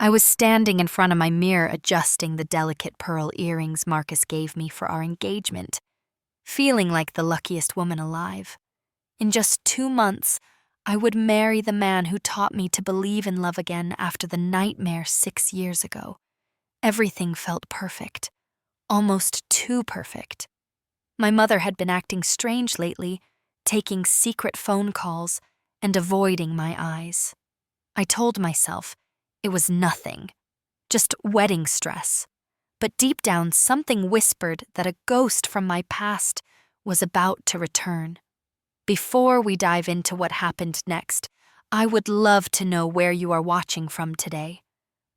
I was standing in front of my mirror adjusting the delicate pearl earrings Marcus gave me for our engagement, feeling like the luckiest woman alive. In just 2 months, I would marry the man who taught me to believe in love again after the nightmare 6 years ago. Everything felt perfect, almost too perfect. My mother had been acting strange lately, taking secret phone calls and avoiding my eyes. I told myself it was nothing, just wedding stress. But deep down, something whispered that a ghost from my past was about to return. Before we dive into what happened next, I would love to know where you are watching from today.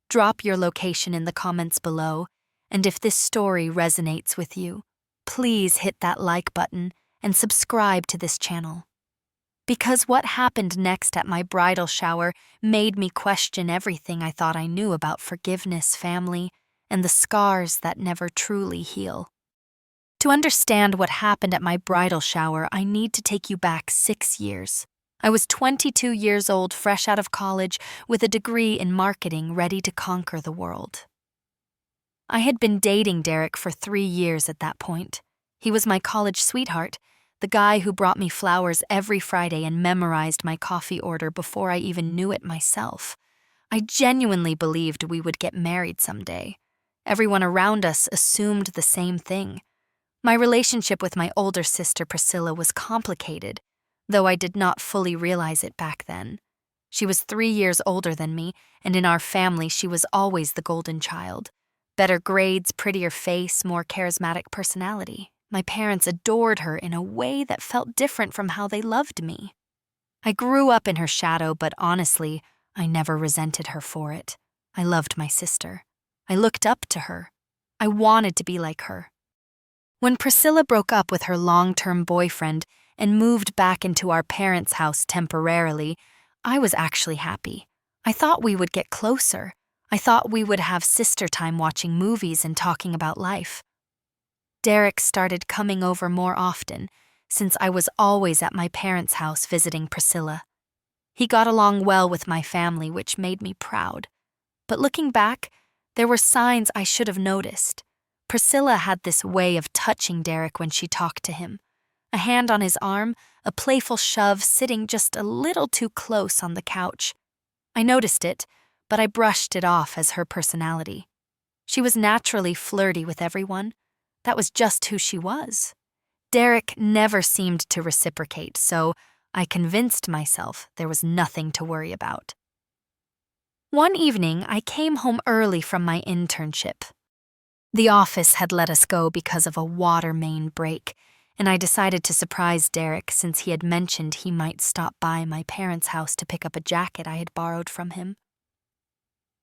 Drop your location in the comments below, and if this story resonates with you, please hit that like button and subscribe to this channel. Because what happened next at my bridal shower made me question everything I thought I knew about forgiveness, family, and the scars that never truly heal. To understand what happened at my bridal shower, I need to take you back 6 years. I was 22 years old, fresh out of college, with a degree in marketing, ready to conquer the world. I had been dating Derek for 3 years at that point. He was my college sweetheart, the guy who brought me flowers every Friday and memorized my coffee order before I even knew it myself. I genuinely believed we would get married someday. Everyone around us assumed the same thing. My relationship with my older sister Priscilla was complicated, though I did not fully realize it back then. She was 3 years older than me, and in our family she was always the golden child. Better grades, prettier face, more charismatic personality. My parents adored her in a way that felt different from how they loved me. I grew up in her shadow, but honestly, I never resented her for it. I loved my sister. I looked up to her. I wanted to be like her. When Priscilla broke up with her long-term boyfriend and moved back into our parents' house temporarily, I was actually happy. I thought we would get closer. I thought we would have sister time watching movies and talking about life. Derek started coming over more often, since I was always at my parents' house visiting Priscilla. He got along well with my family, which made me proud. But looking back, there were signs I should have noticed. Priscilla had this way of touching Derek when she talked to him. A hand on his arm, a playful shove, sitting just a little too close on the couch. I noticed it, but I brushed it off as her personality. She was naturally flirty with everyone. That was just who she was. Derek never seemed to reciprocate, so I convinced myself there was nothing to worry about. One evening, I came home early from my internship. The office had let us go because of a water main break, and I decided to surprise Derek since he had mentioned he might stop by my parents' house to pick up a jacket I had borrowed from him.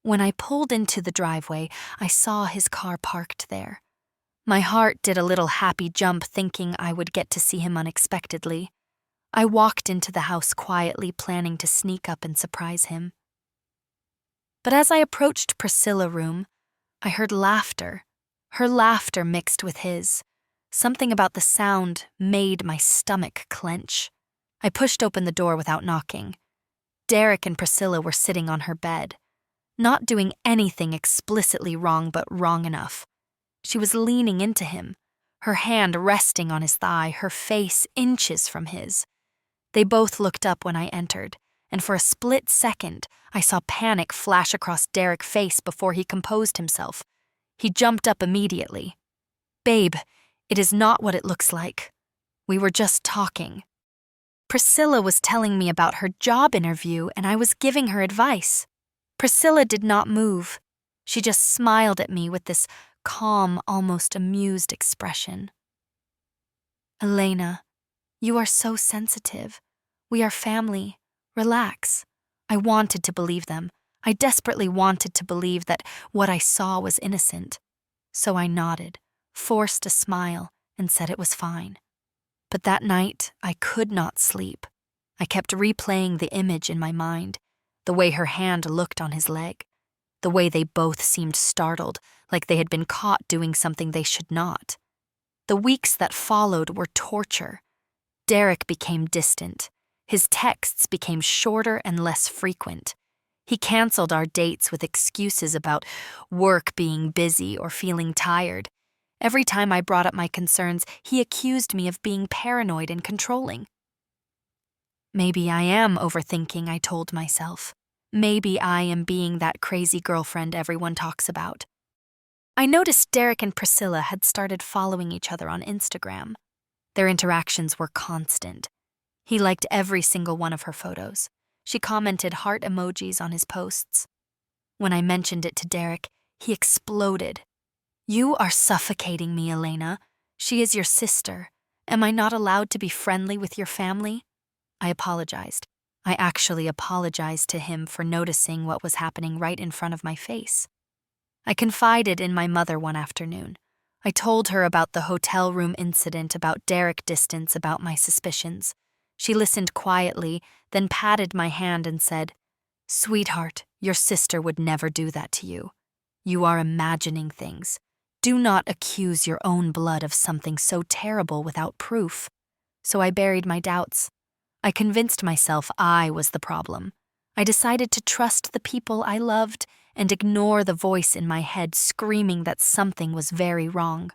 When I pulled into the driveway, I saw his car parked there. My heart did a little happy jump thinking I would get to see him unexpectedly. I walked into the house quietly, planning to sneak up and surprise him. But as I approached Priscilla's room, I heard laughter. Her laughter mixed with his. Something about the sound made my stomach clench. I pushed open the door without knocking. Derek and Priscilla were sitting on her bed, not doing anything explicitly wrong, but wrong enough. She was leaning into him, her hand resting on his thigh, her face inches from his. They both looked up when I entered, and for a split second, I saw panic flash across Derek's face before he composed himself. He jumped up immediately. "Babe, it is not what it looks like. We were just talking." Priscilla was telling me about her job interview, and I was giving her advice. Priscilla did not move. She just smiled at me with this calm, almost amused expression. "Elena, you are so sensitive. We are family. Relax." I wanted to believe them. I desperately wanted to believe that what I saw was innocent. So I nodded, forced a smile, and said it was fine. But that night, I could not sleep. I kept replaying the image in my mind, the way her hand looked on his leg, the way they both seemed startled, like they had been caught doing something they should not. The weeks that followed were torture. Derek became distant. His texts became shorter and less frequent. He canceled our dates with excuses about work being busy or feeling tired. Every time I brought up my concerns, he accused me of being paranoid and controlling. Maybe I am overthinking, I told myself. Maybe I am being that crazy girlfriend everyone talks about. I noticed Derek and Priscilla had started following each other on Instagram. Their interactions were constant. He liked every single one of her photos. She commented heart emojis on his posts. When I mentioned it to Derek, he exploded. "You are suffocating me, Elena. She is your sister. Am I not allowed to be friendly with your family?" I apologized. I actually apologized to him for noticing what was happening right in front of my face. I confided in my mother one afternoon. I told her about the hotel room incident, about Derek distance, about my suspicions. She listened quietly, then patted my hand and said, "Sweetheart, your sister would never do that to you. You are imagining things. Do not accuse your own blood of something so terrible without proof." So I buried my doubts. I convinced myself I was the problem. I decided to trust the people I loved and ignore the voice in my head screaming that something was very wrong.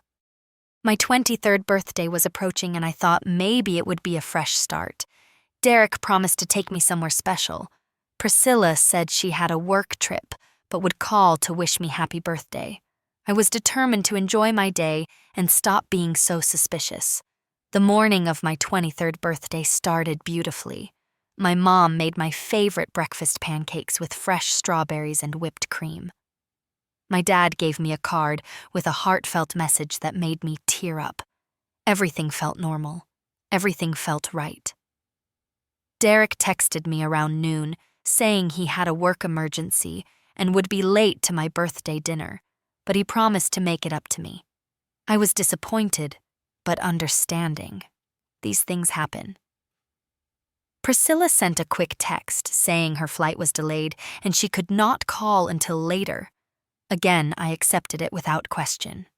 My 23rd birthday was approaching, and I thought maybe it would be a fresh start. Derek promised to take me somewhere special. Priscilla said she had a work trip, but would call to wish me happy birthday. I was determined to enjoy my day and stop being so suspicious. The morning of my 23rd birthday started beautifully. My mom made my favorite breakfast pancakes with fresh strawberries and whipped cream. My dad gave me a card with a heartfelt message that made me tear up. Everything felt normal. Everything felt right. Derek texted me around noon, saying he had a work emergency and would be late to my birthday dinner, but he promised to make it up to me. I was disappointed, but understanding. These things happen. Priscilla sent a quick text saying her flight was delayed and she could not call until later. Again, I accepted it without question.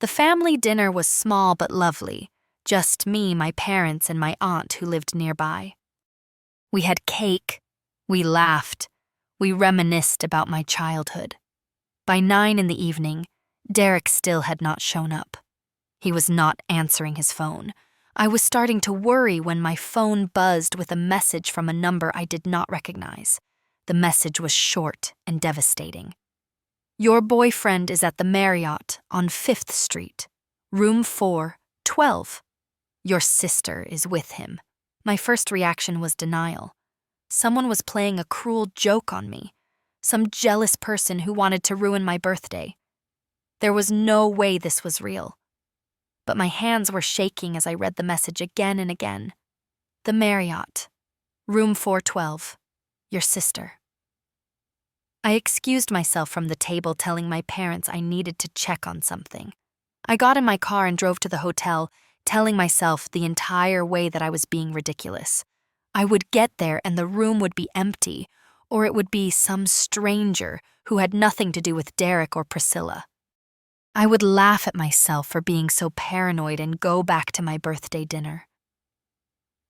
The family dinner was small but lovely, just me, my parents, and my aunt who lived nearby. We had cake, we laughed, we reminisced about my childhood. By 9 in the evening, Derek still had not shown up. He was not answering his phone. I was starting to worry when my phone buzzed with a message from a number I did not recognize. The message was short and devastating. "Your boyfriend is at the Marriott on 5th Street, room 412. Your sister is with him." My first reaction was denial. Someone was playing a cruel joke on me. Some jealous person who wanted to ruin my birthday. There was no way this was real. But my hands were shaking as I read the message again and again. "The Marriott, room 412, your sister." I excused myself from the table, telling my parents I needed to check on something. I got in my car and drove to the hotel, telling myself the entire way that I was being ridiculous. I would get there and the room would be empty, or it would be some stranger who had nothing to do with Derek or Priscilla. I would laugh at myself for being so paranoid and go back to my birthday dinner.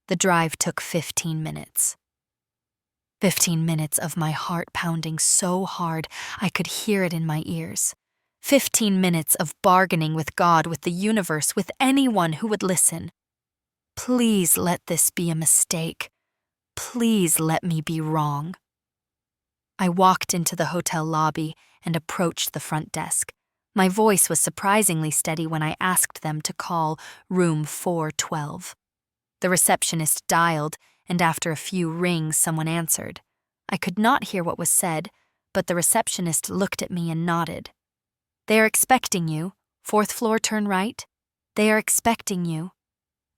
The drive took 15 minutes. 15 minutes of my heart pounding so hard I could hear it in my ears. 15 minutes of bargaining with God, with the universe, with anyone who would listen. Please let this be a mistake. Please let me be wrong. I walked into the hotel lobby and approached the front desk. My voice was surprisingly steady when I asked them to call room 412. The receptionist dialed, and after a few rings, someone answered. I could not hear what was said, but the receptionist looked at me and nodded. "They are expecting you. 4th floor, turn right. They are expecting you."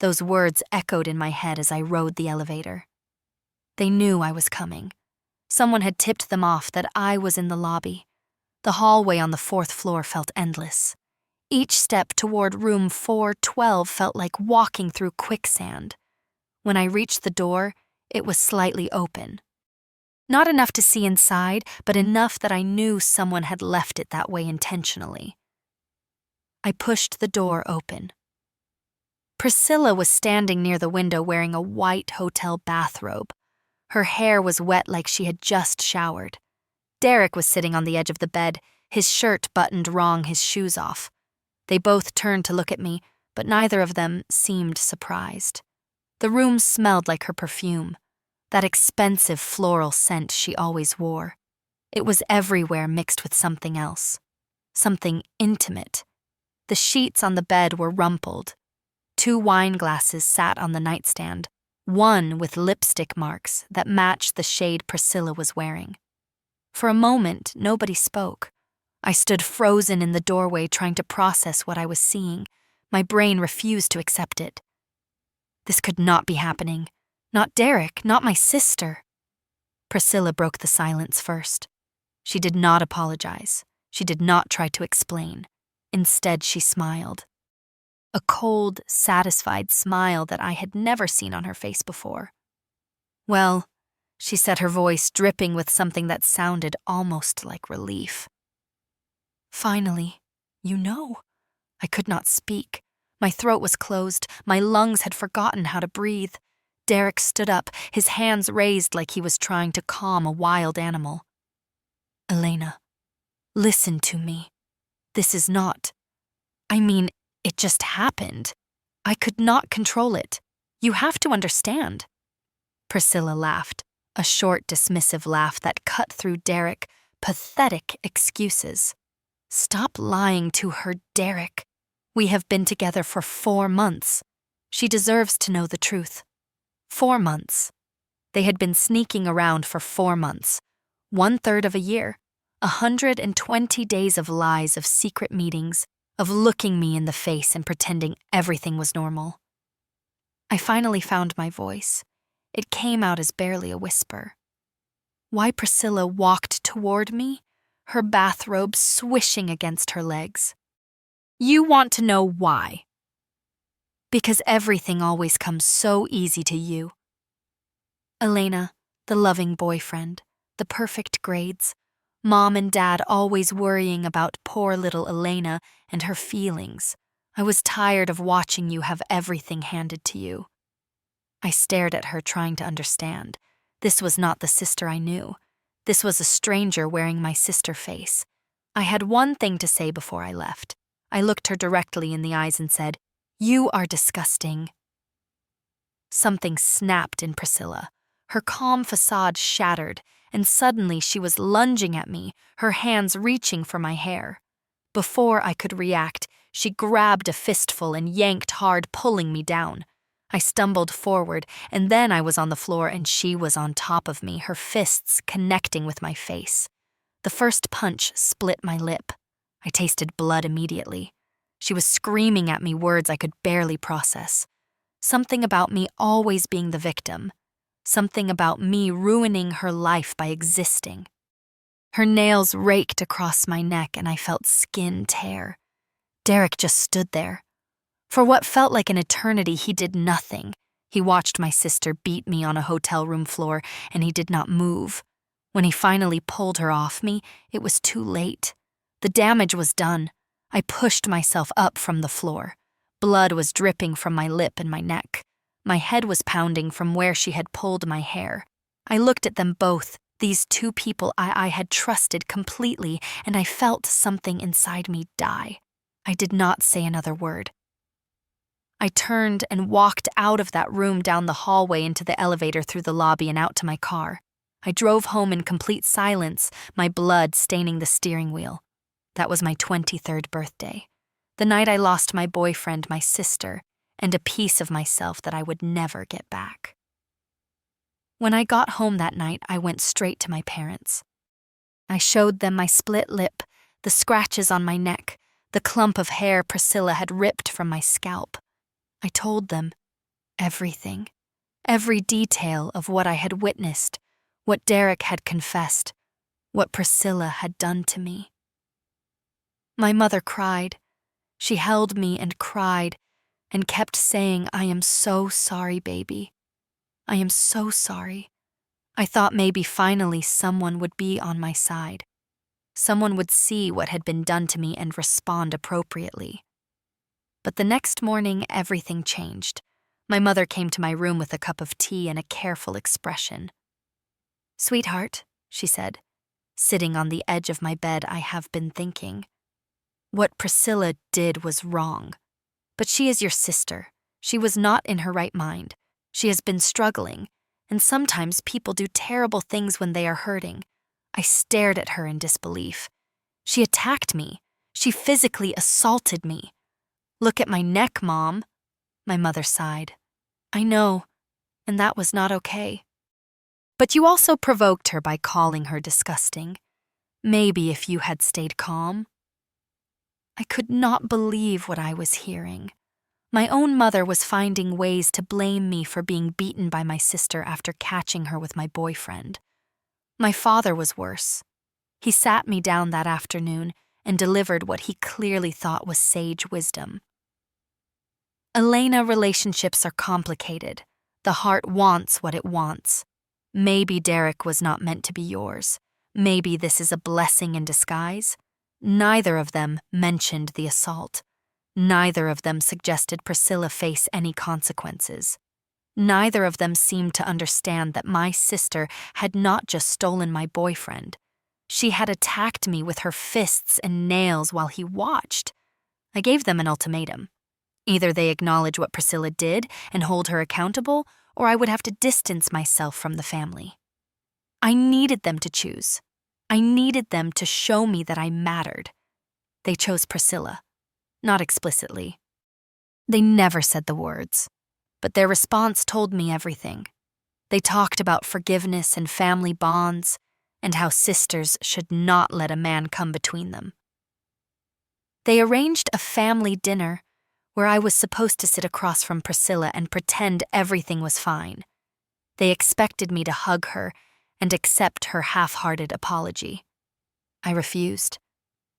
Those words echoed in my head as I rode the elevator. They knew I was coming. Someone had tipped them off that I was in the lobby. The hallway on the 4th floor felt endless. Each step toward room 412 felt like walking through quicksand. When I reached the door, it was slightly open. Not enough to see inside, but enough that I knew someone had left it that way intentionally. I pushed the door open. Priscilla was standing near the window wearing a white hotel bathrobe. Her hair was wet like she had just showered. Derek was sitting on the edge of the bed, his shirt buttoned wrong, his shoes off. They both turned to look at me, but neither of them seemed surprised. The room smelled like her perfume, that expensive floral scent she always wore. It was everywhere mixed with something else, something intimate. The sheets on the bed were rumpled. 2 wine glasses sat on the nightstand, one with lipstick marks that matched the shade Priscilla was wearing. For a moment, nobody spoke. I stood frozen in the doorway trying to process what I was seeing. My brain refused to accept it. This could not be happening. Not Derek, not my sister. Priscilla broke the silence first. She did not apologize. She did not try to explain. Instead, she smiled. A cold, satisfied smile that I had never seen on her face before. "Well," she said, her voice dripping with something that sounded almost like relief. "Finally, you know." I could not speak. My throat was closed. My lungs had forgotten how to breathe. Derek stood up, his hands raised like he was trying to calm a wild animal. "Elena, listen to me. This is not... it just happened. I could not control it. You have to understand." Priscilla laughed, a short, dismissive laugh that cut through Derek. Pathetic excuses. "Stop lying to her, Derek. We have been together for 4 months. She deserves to know the truth." 4 months. They had been sneaking around for 4 months. 1/3 of a year. 120 days of lies, of secret meetings, of looking me in the face and pretending everything was normal. I finally found my voice. It came out as barely a whisper. Why Priscilla walked toward me, her bathrobe swishing against her legs. "You want to know why?" "Because everything always comes so easy to you. Elena, the loving boyfriend, the perfect grades, Mom and Dad always worrying about poor little Elena and her feelings. I was tired of watching you have everything handed to you." I stared at her, trying to understand. This was not the sister I knew. This was a stranger wearing my sister face. I had one thing to say before I left. I looked her directly in the eyes and said, "You are disgusting." Something snapped in Priscilla. Her calm facade shattered, and suddenly she was lunging at me, her hands reaching for my hair. Before I could react, she grabbed a fistful and yanked hard, pulling me down. I stumbled forward, and then I was on the floor and she was on top of me, her fists connecting with my face. The first punch split my lip. I tasted blood immediately. She was screaming at me words I could barely process. Something about me always being the victim. Something about me ruining her life by existing. Her nails raked across my neck and I felt skin tear. Derek just stood there. For what felt like an eternity, he did nothing. He watched my sister beat me on a hotel room floor and he did not move. When he finally pulled her off me, it was too late. The damage was done. I pushed myself up from the floor. Blood was dripping from my lip and my neck. My head was pounding from where she had pulled my hair. I looked at them both, these 2 people I had trusted completely, and I felt something inside me die. I did not say another word. I turned and walked out of that room, down the hallway, into the elevator, through the lobby, and out to my car. I drove home in complete silence, my blood staining the steering wheel. That was my 23rd birthday. The night I lost my boyfriend, my sister, and a piece of myself that I would never get back. When I got home that night, I went straight to my parents. I showed them my split lip, the scratches on my neck, the clump of hair Priscilla had ripped from my scalp. I told them everything, every detail of what I had witnessed, what Derek had confessed, what Priscilla had done to me. My mother cried. She held me and cried, and kept saying, "I am so sorry, baby. I am so sorry." I thought maybe finally someone would be on my side. Someone would see what had been done to me and respond appropriately. But the next morning, everything changed. My mother came to my room with a cup of tea and a careful expression. "Sweetheart," she said, sitting on the edge of my bed, "I have been thinking. What Priscilla did was wrong. But she is your sister. She was not in her right mind. She has been struggling, and sometimes people do terrible things when they are hurting." I stared at her in disbelief. "She attacked me. She physically assaulted me." "Look at my neck, Mom," my mother sighed. "I know, and that was not okay. But you also provoked her by calling her disgusting. Maybe if you had stayed calm." I could not believe what I was hearing. My own mother was finding ways to blame me for being beaten by my sister after catching her with my boyfriend. My father was worse. He sat me down that afternoon and delivered what he clearly thought was sage wisdom. "Elena, relationships are complicated. The heart wants what it wants. Maybe Derek was not meant to be yours. Maybe this is a blessing in disguise." Neither of them mentioned the assault. Neither of them suggested Priscilla face any consequences. Neither of them seemed to understand that my sister had not just stolen my boyfriend. She had attacked me with her fists and nails while he watched. I gave them an ultimatum. Either they acknowledge what Priscilla did and hold her accountable, or I would have to distance myself from the family. I needed them to choose. I needed them to show me that I mattered. They chose Priscilla, not explicitly. They never said the words, but their response told me everything. They talked about forgiveness and family bonds, and how sisters should not let a man come between them. They arranged a family dinner where I was supposed to sit across from Priscilla and pretend everything was fine. They expected me to hug her and accept her half-hearted apology. I refused.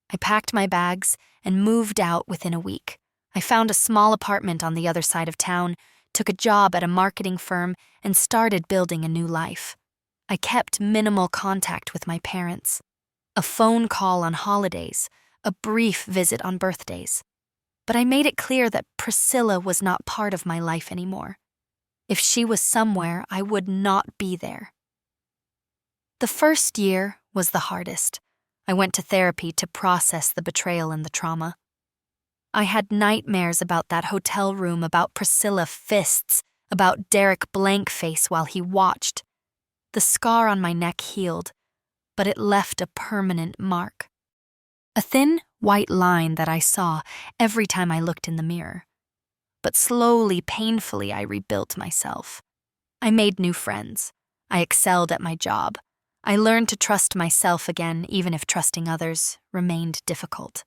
I packed my bags and moved out within a week. I found a small apartment on the other side of town, took a job at a marketing firm, and started building a new life. I kept minimal contact with my parents. A phone call on holidays, a brief visit on birthdays. But I made it clear that Priscilla was not part of my life anymore. If she was somewhere, I would not be there. The first year was the hardest. I went to therapy to process the betrayal and the trauma. I had nightmares about that hotel room, about Priscilla fists, about Derek blank face while he watched. The scar on my neck healed, but it left a permanent mark. A thin, white line that I saw every time I looked in the mirror. But slowly, painfully, I rebuilt myself. I made new friends. I excelled at my job. I learned to trust myself again, even if trusting others remained difficult.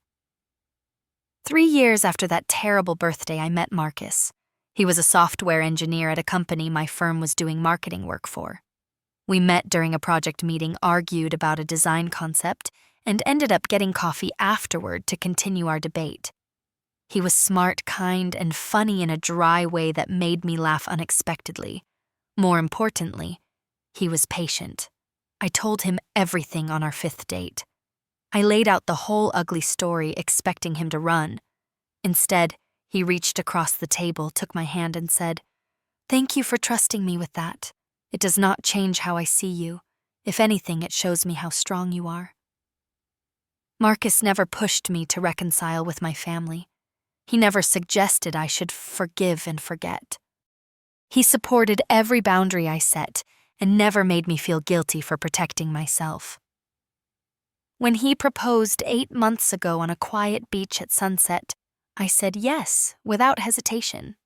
3 years after that terrible birthday, I met Marcus. He was a software engineer at a company my firm was doing marketing work for. We met during a project meeting, argued about a design concept, and ended up getting coffee afterward to continue our debate. He was smart, kind, and funny in a dry way that made me laugh unexpectedly. More importantly, he was patient. I told him everything on our 5th date. I laid out the whole ugly story, expecting him to run. Instead, he reached across the table, took my hand, and said, "Thank you for trusting me with that. It does not change how I see you. If anything, it shows me how strong you are." Marcus never pushed me to reconcile with my family. He never suggested I should forgive and forget. He supported every boundary I set and never made me feel guilty for protecting myself. When he proposed 8 months ago on a quiet beach at sunset, I said yes without hesitation.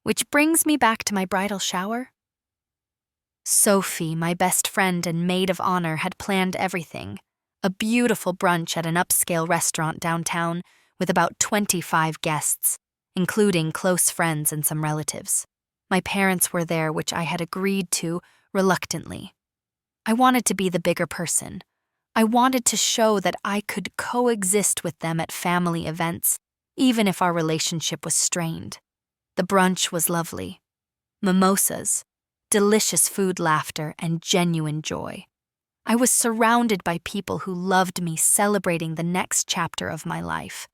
Which brings me back to my bridal shower. Sophie, my best friend and maid of honor, had planned everything. A beautiful brunch at an upscale restaurant downtown with about 25 guests, including close friends and some relatives. My parents were there, which I had agreed to reluctantly. I wanted to be the bigger person. I wanted to show that I could coexist with them at family events, even if our relationship was strained. The brunch was lovely. Mimosas, delicious food, laughter, and genuine joy. I was surrounded by people who loved me, celebrating the next chapter of my life.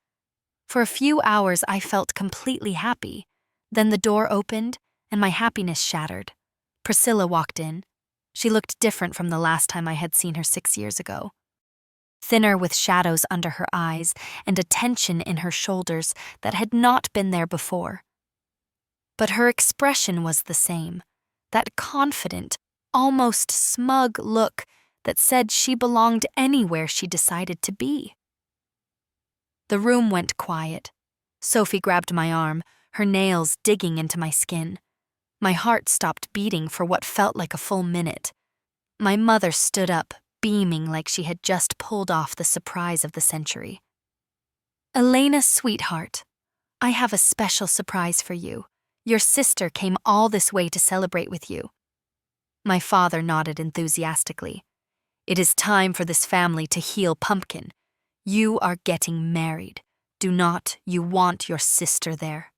For a few hours, I felt completely happy. Then the door opened, and my happiness shattered. Priscilla walked in. She looked different from the last time I had seen her 6 years ago. Thinner with shadows under her eyes and a tension in her shoulders that had not been there before. But her expression was the same, that confident, almost smug look that said she belonged anywhere she decided to be. The room went quiet. Sophie grabbed my arm, her nails digging into my skin. My heart stopped beating for what felt like a full minute. My mother stood up, beaming like she had just pulled off the surprise of the century. "Elena, sweetheart, I have a special surprise for you. Your sister came all this way to celebrate with you." My father nodded enthusiastically. "It is time for this family to heal Pumpkin. You are getting married. Do not you want your sister there?"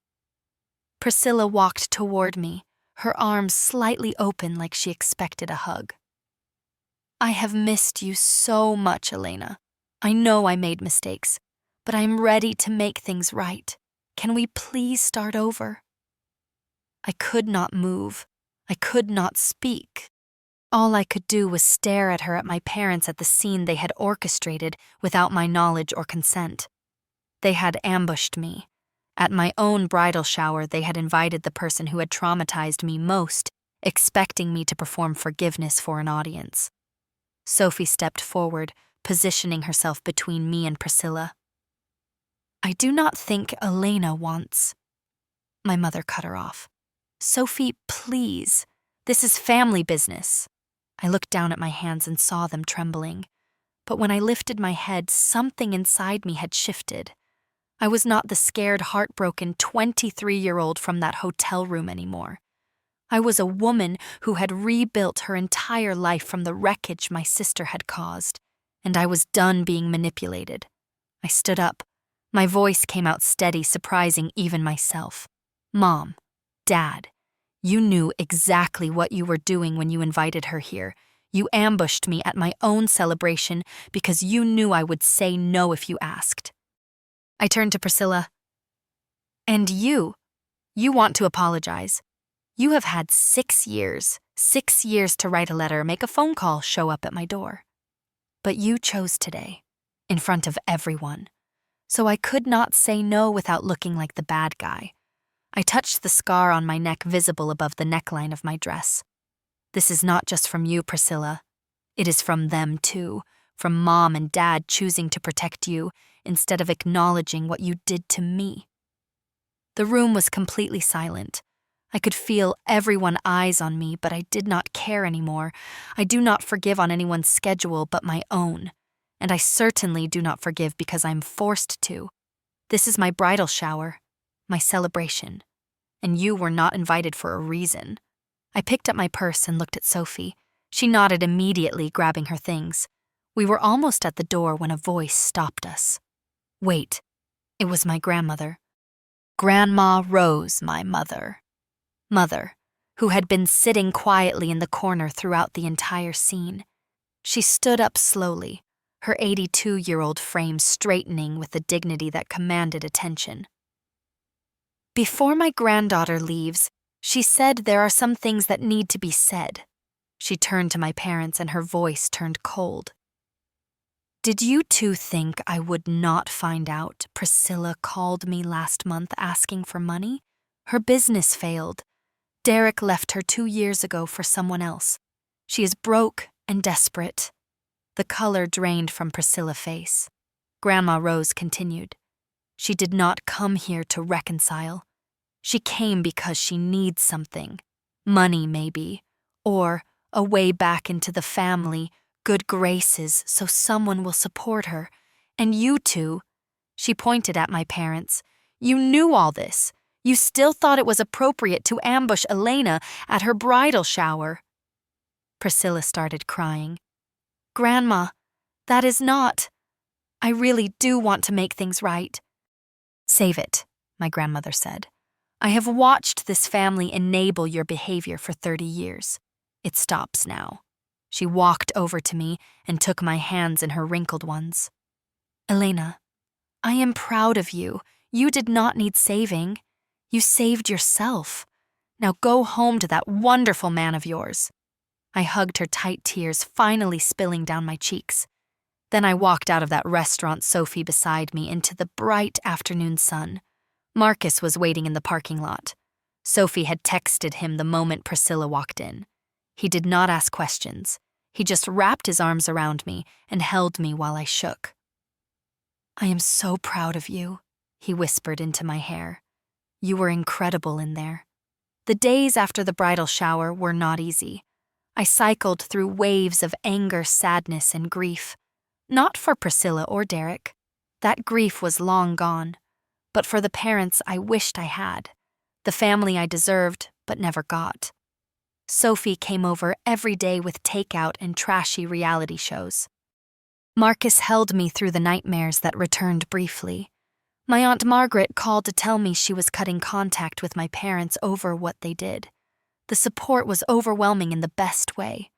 Priscilla walked toward me, her arms slightly open like she expected a hug. "I have missed you so much, Elena. I know I made mistakes, but I'm ready to make things right. Can we please start over?" I could not move. I could not speak. All I could do was stare at her at my parents at the scene they had orchestrated without my knowledge or consent. They had ambushed me. At my own bridal shower, they had invited the person who had traumatized me most, expecting me to perform forgiveness for an audience. Sophie stepped forward, positioning herself between me and Priscilla. "I do not think Elena wants—" My mother cut her off. "Sophie, please. This is family business." I looked down at my hands and saw them trembling. But when I lifted my head, something inside me had shifted. I was not the scared, heartbroken 23-year-old from that hotel room anymore. I was a woman who had rebuilt her entire life from the wreckage my sister had caused, and I was done being manipulated. I stood up. My voice came out steady, surprising even myself. "Mom, Dad, you knew exactly what you were doing when you invited her here. You ambushed me at my own celebration because you knew I would say no if you asked." I turned to Priscilla. "And you want to apologize. You have had 6 years to write a letter, make a phone call, show up at my door. But you chose today, in front of everyone. So I could not say no without looking like the bad guy." I touched the scar on my neck visible above the neckline of my dress. "This is not just from you, Priscilla. It is from them too, from Mom and Dad choosing to protect you instead of acknowledging what you did to me." The room was completely silent. I could feel everyone's eyes on me, but I did not care anymore. I do not forgive on anyone's schedule but my own, and I certainly do not forgive because I'm forced to. This is my bridal shower, my celebration, and you were not invited for a reason. I picked up my purse and looked at Sophie. She nodded immediately, grabbing her things. We were almost at the door when a voice stopped us. Wait, it was my grandmother. Grandma Rose, my mother. Mother, who had been sitting quietly in the corner throughout the entire scene. She stood up slowly, her 82-year-old frame straightening with a dignity that commanded attention. "Before my granddaughter leaves, she said there are some things that need to be said." She turned to my parents and her voice turned cold. "Did you two think I would not find out Priscilla called me last month asking for money? Her business failed. Derek left her 2 years ago for someone else. She is broke and desperate." The color drained from Priscilla's face. Grandma Rose continued. "She did not come here to reconcile. She came because she needs something. Money, maybe. Or a way back into the family, good graces, so someone will support her. And you two," she pointed at my parents, "you knew all this. You still thought it was appropriate to ambush Elena at her bridal shower." Priscilla started crying. "Grandma, that is not. I really do want to make things right." "Save it," my grandmother said. "I have watched this family enable your behavior for 30 years. It stops now." She walked over to me and took my hands in her wrinkled ones. "Elena, I am proud of you. You did not need saving. You saved yourself. Now go home to that wonderful man of yours." I hugged her tight, tears finally spilling down my cheeks. Then I walked out of that restaurant, Sophie beside me, into the bright afternoon sun. Marcus was waiting in the parking lot. Sophie had texted him the moment Priscilla walked in. He did not ask questions. He just wrapped his arms around me and held me while I shook. "I am so proud of you," he whispered into my hair. "You were incredible in there." The days after the bridal shower were not easy. I cycled through waves of anger, sadness, and grief. Not for Priscilla or Derek. That grief was long gone. But for the parents I wished I had. The family I deserved but never got. Sophie came over every day with takeout and trashy reality shows. Marcus held me through the nightmares that returned briefly. My Aunt Margaret called to tell me she was cutting contact with my parents over what they did. The support was overwhelming in the best way.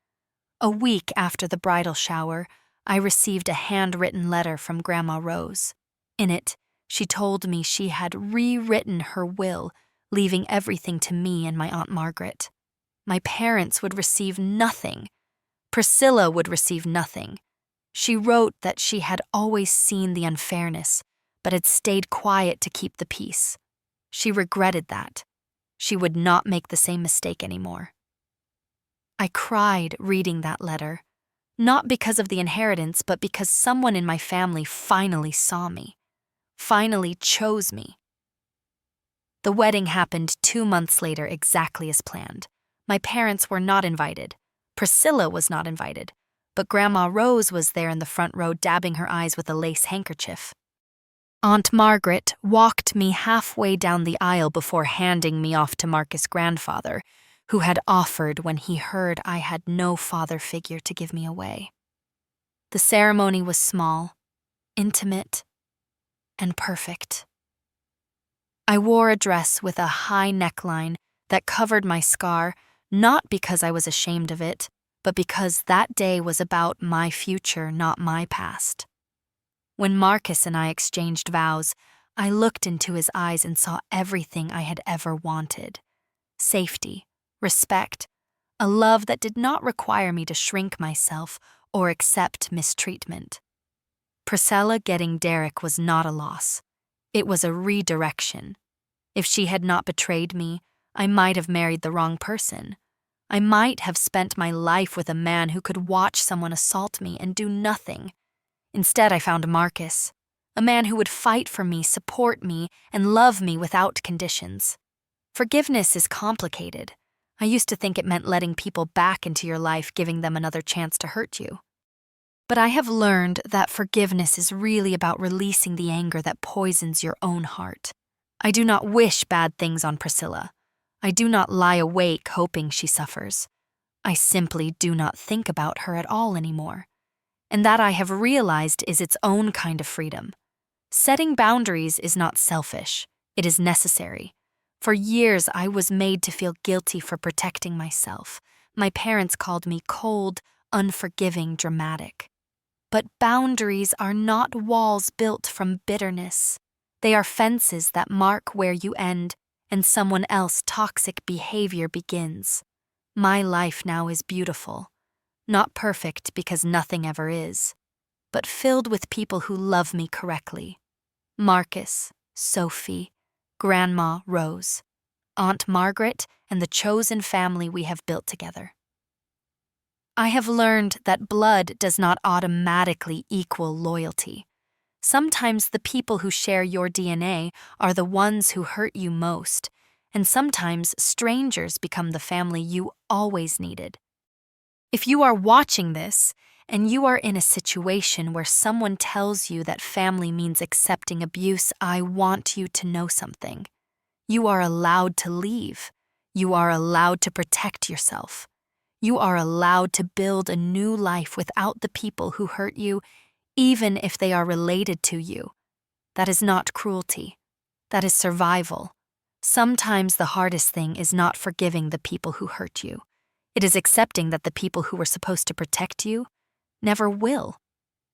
A week after the bridal shower, I received a handwritten letter from Grandma Rose. In it, she told me she had rewritten her will, leaving everything to me and my Aunt Margaret. My parents would receive nothing. Priscilla would receive nothing. She wrote that she had always seen the unfairness, but had stayed quiet to keep the peace. She regretted that. She would not make the same mistake anymore. I cried reading that letter, not because of the inheritance, but because someone in my family finally saw me, finally chose me. The wedding happened 2 months later, exactly as planned. My parents were not invited. Priscilla was not invited, but Grandma Rose was there in the front row, dabbing her eyes with a lace handkerchief. Aunt Margaret walked me halfway down the aisle before handing me off to Marcus' grandfather, who had offered when he heard I had no father figure to give me away. The ceremony was small, intimate, and perfect. I wore a dress with a high neckline that covered my scar, not because I was ashamed of it, but because that day was about my future, not my past. When Marcus and I exchanged vows, I looked into his eyes and saw everything I had ever wanted. Safety, respect, a love that did not require me to shrink myself or accept mistreatment. Priscilla getting Derek was not a loss. It was a redirection. If she had not betrayed me, I might have married the wrong person. I might have spent my life with a man who could watch someone assault me and do nothing. Instead, I found Marcus, a man who would fight for me, support me, and love me without conditions. Forgiveness is complicated. I used to think it meant letting people back into your life, giving them another chance to hurt you. But I have learned that forgiveness is really about releasing the anger that poisons your own heart. I do not wish bad things on Priscilla. I do not lie awake hoping she suffers. I simply do not think about her at all anymore. And that I have realized is its own kind of freedom. Setting boundaries is not selfish. It is necessary. For years, I was made to feel guilty for protecting myself. My parents called me cold, unforgiving, dramatic. But boundaries are not walls built from bitterness. They are fences that mark where you end and someone else's toxic behavior begins. My life now is beautiful. Not perfect because nothing ever is, but filled with people who love me correctly. Marcus, Sophie, Grandma Rose, Aunt Margaret, and the chosen family we have built together. I have learned that blood does not automatically equal loyalty. Sometimes the people who share your DNA are the ones who hurt you most, and sometimes strangers become the family you always needed. If you are watching this, and you are in a situation where someone tells you that family means accepting abuse, I want you to know something. You are allowed to leave. You are allowed to protect yourself. You are allowed to build a new life without the people who hurt you, even if they are related to you. That is not cruelty. That is survival. Sometimes the hardest thing is not forgiving the people who hurt you. It is accepting that the people who were supposed to protect you never will,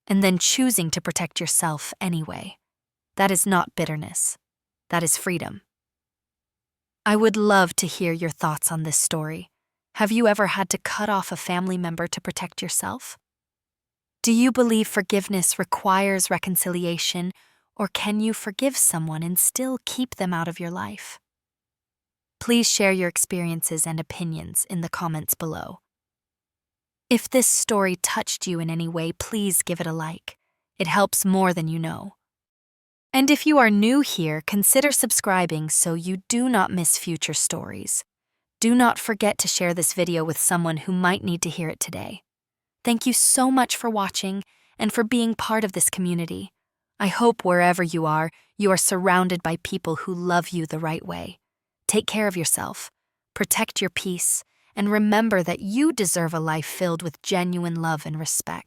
and then choosing to protect yourself anyway. That is not bitterness. That is freedom. I would love to hear your thoughts on this story. Have you ever had to cut off a family member to protect yourself? Do you believe forgiveness requires reconciliation, or can you forgive someone and still keep them out of your life? Please share your experiences and opinions in the comments below. If this story touched you in any way, please give it a like. It helps more than you know. And if you are new here, consider subscribing so you do not miss future stories. Do not forget to share this video with someone who might need to hear it today. Thank you so much for watching and for being part of this community. I hope wherever you are surrounded by people who love you the right way. Take care of yourself, protect your peace, and remember that you deserve a life filled with genuine love and respect.